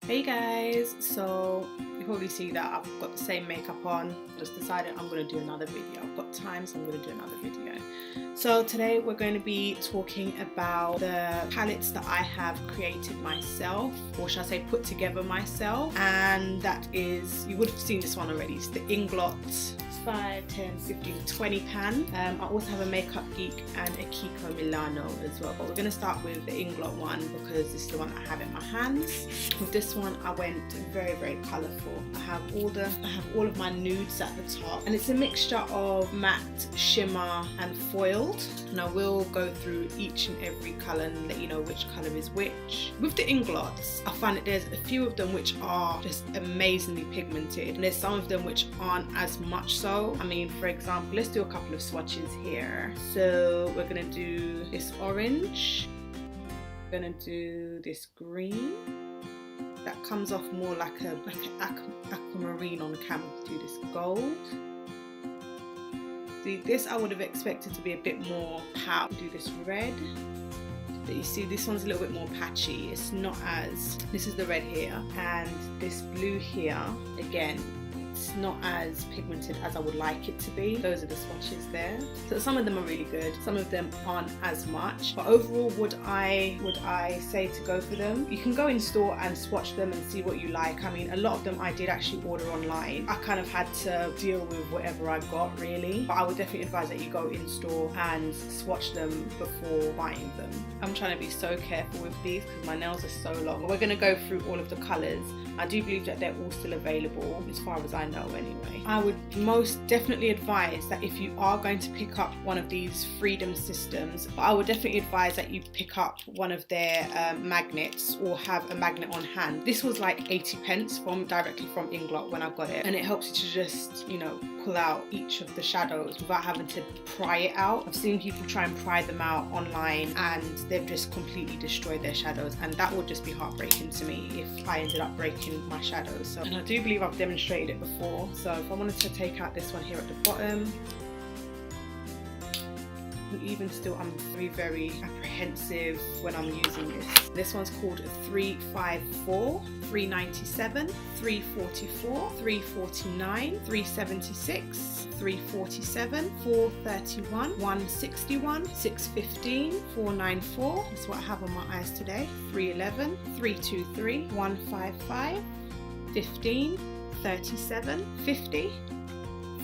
Hey guys, so you probably see that I've got the same makeup on. Just decided I'm going to do another video. I've got time, so I'm going to do another video. So today we're going to be talking about the palettes that I have created myself, or should I say put together myself, and that is, you would have seen this one already, it's the Inglot 5, 10, 15, 20 pan. I also have a Makeup Geek and a Kiko Milano as well, but we're going to start with the Inglot one because this is the one I have in my hands. With this one I went very colourful. I have all of my nudes at the top, and it's a mixture of matte, shimmer and foiled, and I will go through each and every colour and let you know which colour is which. With the Inglots, I find that there's a few of them which are just amazingly pigmented, and there's some of them which aren't as much so. I mean, for example, let's do a couple of swatches here. So we're gonna do this orange, we're gonna do this green that comes off more like an aquamarine on camera. Do this gold. See, this I would have expected to be a bit more pout. Do this red. But you see, this one's a little bit more patchy. It's not as, this is the red here, and this blue here, again, it's not as pigmented as I would like it to be. Those are the swatches there. So some of them are really good, some of them aren't as much, but overall would I say to go for them? You can go in store and swatch them and see what you like. I mean, a lot of them I did actually order online. I kind of had to deal with whatever I got really, but I would definitely advise that you go in store and swatch them before buying them. I'm trying to be so careful with these because my nails are so long. We're going to go through all of the colours. I do believe that they're all still available as far as I know anyway. I would most definitely advise that if you are going to pick up one of these Freedom systems, I would definitely advise that you pick up one of their magnets or have a magnet on hand. This was like 80 pence directly from Inglot when I got it, and it helps you to just, you know, pull out each of the shadows without having to pry it out. I've seen people try and pry them out online and they've just completely destroyed their shadows, and that would just be heartbreaking to me if I ended up breaking my shadows. So, and I do believe I've demonstrated it before, so if I wanted to take out this one here at the bottom, even still I'm very apprehensive when I'm using this. This one's called 354, 397, 344, 349, 376, 347, 431, 161, 615, 494. That's what I have on my eyes today. 311, 323, 155, 15, 37, 50,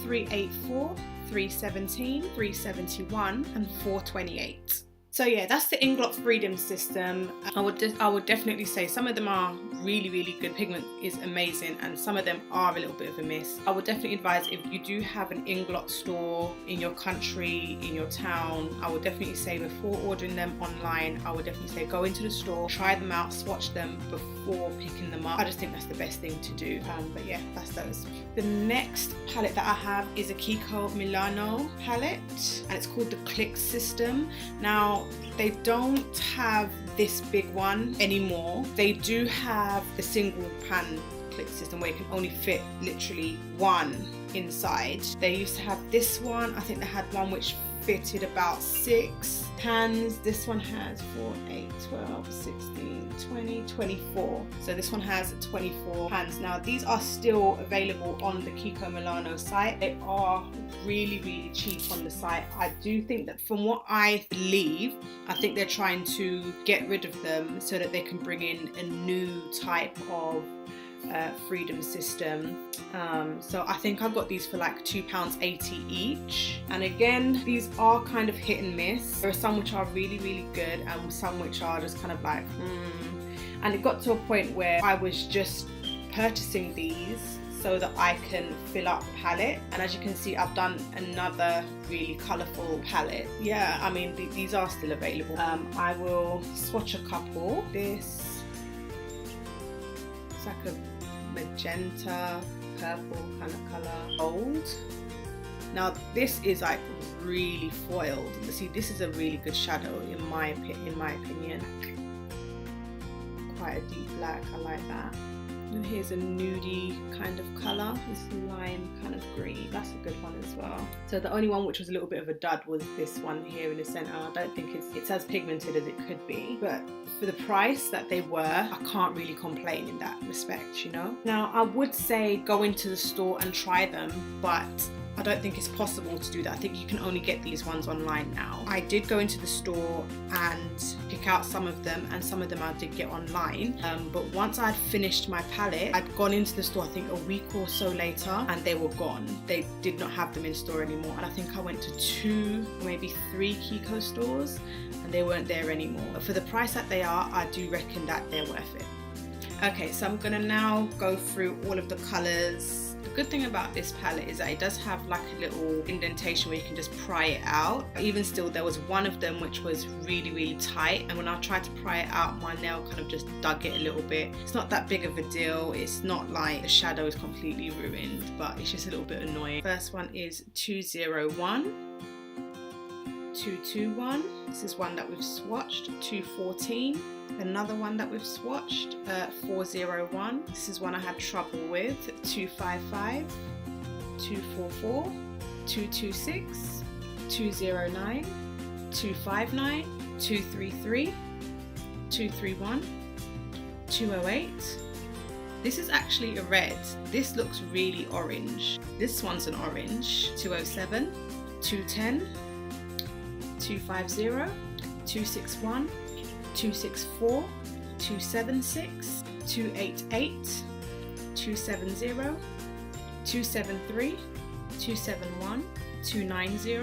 384, 317, 371 and 428. So yeah, that's the Inglot Freedom system. I would definitely say some of them are really good. Pigment is amazing, and some of them are a little bit of a miss. I would definitely advise, if you do have an Inglot store in your country, in your town, I would definitely say before ordering them online, I would definitely say go into the store, try them out, swatch them before picking them up. I just think that's the best thing to do. But yeah, that's those. The next palette that I have is a Kiko Milano palette, and it's called the Click system. Now, they don't have this big one anymore. They do have the single pan click system where you can only fit literally one inside. They used to have this one. I think they had one which fitted about 6 pans. This one has 4, 8, 12, 16, 20, 24. So this one has 24 pans. Now these are still available on the Kiko Milano site. They are really cheap on the site. I do think that, from what I believe, I think they're trying to get rid of them so that they can bring in a new type of Freedom system. So I think I got these for like £2.80 each, and again, these are kind of hit and miss. There are some which are really good and some which are just kind of like and it got to a point where I was just purchasing these so that I can fill up the palette, and as you can see, I've done another really colourful palette. Yeah, I mean, these are still available. I will swatch a couple. This, it's like a magenta purple kind of colour. Gold. Now this is like really foiled. See, this is a really good shadow in my opinion. quite a deep black. I like that. And here's a nudie kind of colour, this lime kind of green. That's a good one as well. So the only one which was a little bit of a dud was this one here in the centre. I don't think it's as pigmented as it could be, but for the price that they were, I can't really complain in that respect, you know. Now I would say go into the store and try them, but I don't think it's possible to do that. I think you can only get these ones online now. I did go into the store and pick out some of them, and some of them I did get online. But once I'd finished my palette, I'd gone into the store I think a week or so later, and they were gone. They did not have them in store anymore. And I think I went to 2, maybe 3 Kiko stores, and they weren't there anymore. But for the price that they are, I do reckon that they're worth it. Okay, so I'm gonna now go through all of the colours. The good thing about this palette is that it does have like a little indentation where you can just pry it out. Even still, there was one of them which was really tight, and when I tried to pry it out, my nail kind of just dug it a little bit. It's not that big of a deal. It's not like the shadow is completely ruined, but it's just a little bit annoying. First one is 201. 221. This is one that we've swatched. 214. Another one that we've swatched, 401. This is one I had trouble with. 255, 244, 226, 209, 259, 233, 231, 208. This is actually a red. This looks really orange. This one's an orange. 207, 210, 250, 261, 264, 276, 288, 270, 273, 271, 290,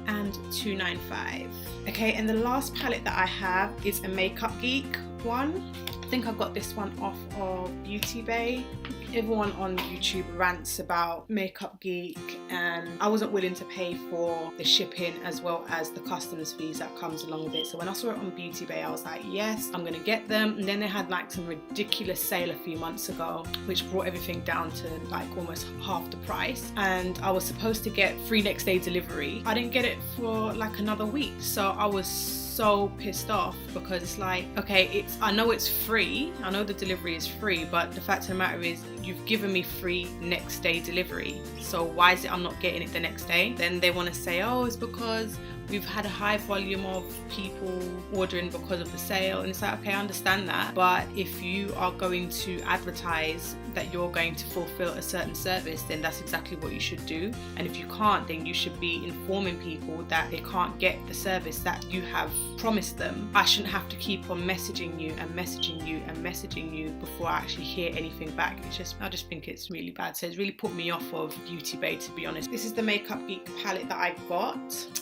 and 295. Okay, and the last palette that I have is a Makeup Geek one. I think I got this one off of Beauty Bay. Everyone on YouTube rants about Makeup Geek, and I wasn't willing to pay for the shipping as well as the customs fees that comes along with it. So when I saw it on Beauty Bay, I was like, yes, I'm gonna get them. And then they had like some ridiculous sale a few months ago, which brought everything down to like almost half the price. And I was supposed to get free next day delivery. I didn't get it for like another week. So I was so pissed off, because it's like, okay, I know it's free, I know the delivery is free, but the fact of the matter is you've given me free next day delivery, so why is it I'm not getting it the next day? Then they want to say, oh, it's because we've had a high volume of people ordering because of the sale. And it's like, okay, I understand that, but if you are going to advertise that you're going to fulfill a certain service, then that's exactly what you should do. And if you can't, then you should be informing people that they can't get the service that you have promised them. I shouldn't have to keep on messaging you and messaging you and messaging you before I actually hear anything back. I just think it's really bad. So it's really put me off of Beauty Bay, to be honest. This is the Makeup Geek palette that I got,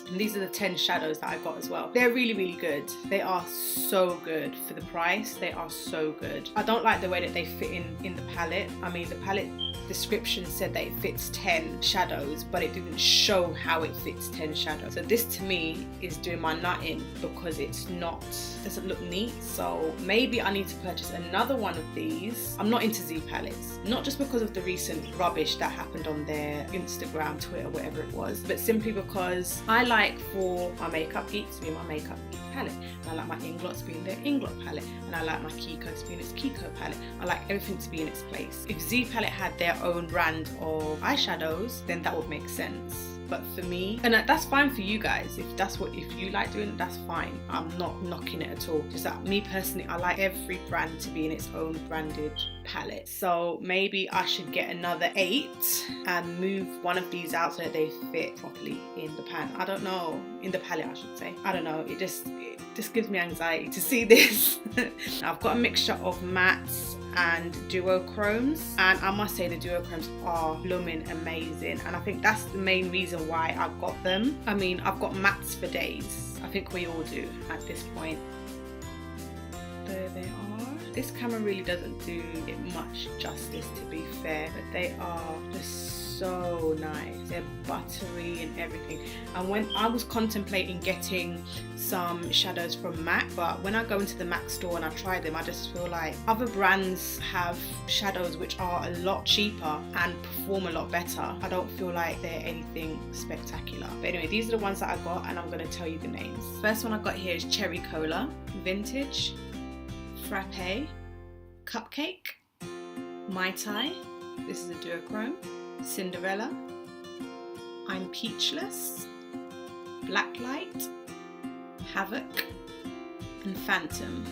and these are the 10 shadows that I got as well. They're really good. They are so good for the price. They are so good. I don't like the way that they fit in the palette. I mean, the palette description said that it fits 10 shadows, but it didn't show how it fits 10 shadows. So this to me is doing my nutting, because doesn't look neat. So maybe I need to purchase another one of these. I'm not into Z palettes, not just because of the recent rubbish that happened on their Instagram, Twitter, whatever it was, but simply because I like for my Makeup Geek to be my Makeup Geek palette, and I like my Inglot to be in their Inglot palette, and I like my Kiko to be in its Kiko palette. I like everything to be in its place. If Z palette had their own brand of eyeshadows, then that would make sense. But for me, and that's fine for you guys, if you like doing it, that's fine. I'm not knocking it at all. Just that me personally, I like every brand to be in its own branded palette. So maybe I should get another 8 and move one of these out so that they fit properly in the pan. I don't know, in the palette I should say. I don't know, it just gives me anxiety to see this. I've got a mixture of mattes and duochromes, and I must say the duochromes are blooming amazing, and I think that's the main reason why I got them. I mean, I've got mattes for days. I think we all do at this point. There they are. This camera really doesn't do it much justice, to be fair, but they are just so nice. They're buttery and everything. And when I was contemplating getting some shadows from MAC, but when I go into the MAC store and I try them, I just feel like other brands have shadows which are a lot cheaper and perform a lot better. I don't feel like they're anything spectacular. But anyway, these are the ones that I got, and I'm going to tell you the names. First one I got here is Cherry Cola Vintage Frappe, Cupcake, Mai Tai, this is a duochrome, Cinderella, I'm Peachless, Blacklight, Havoc, and Phantom.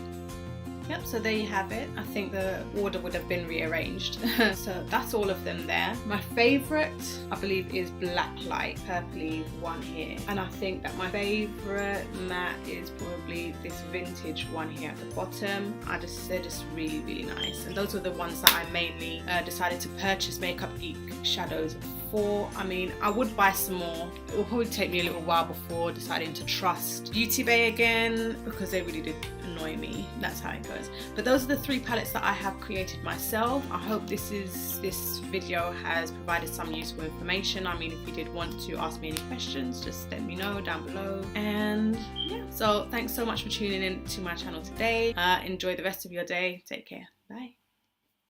Yep, so there you have it. I think the order would have been rearranged. So that's all of them there. My favourite, I believe, is Blacklight, purpley one here. And I think that my favourite matte is probably this vintage one here at the bottom. They're just really, really nice. And those are the ones that I mainly decided to purchase Makeup Geek shadows for. I mean, I would buy some more. It will probably take me a little while before deciding to trust Beauty Bay again, because they really did annoy me. That's how it goes. But those are the 3 palettes that I have created myself. I hope this video has provided some useful information. I mean, if you did want to ask me any questions, just let me know down below. And yeah, so thanks so much for tuning in to my channel today. Enjoy the rest of your day. Take care. Bye.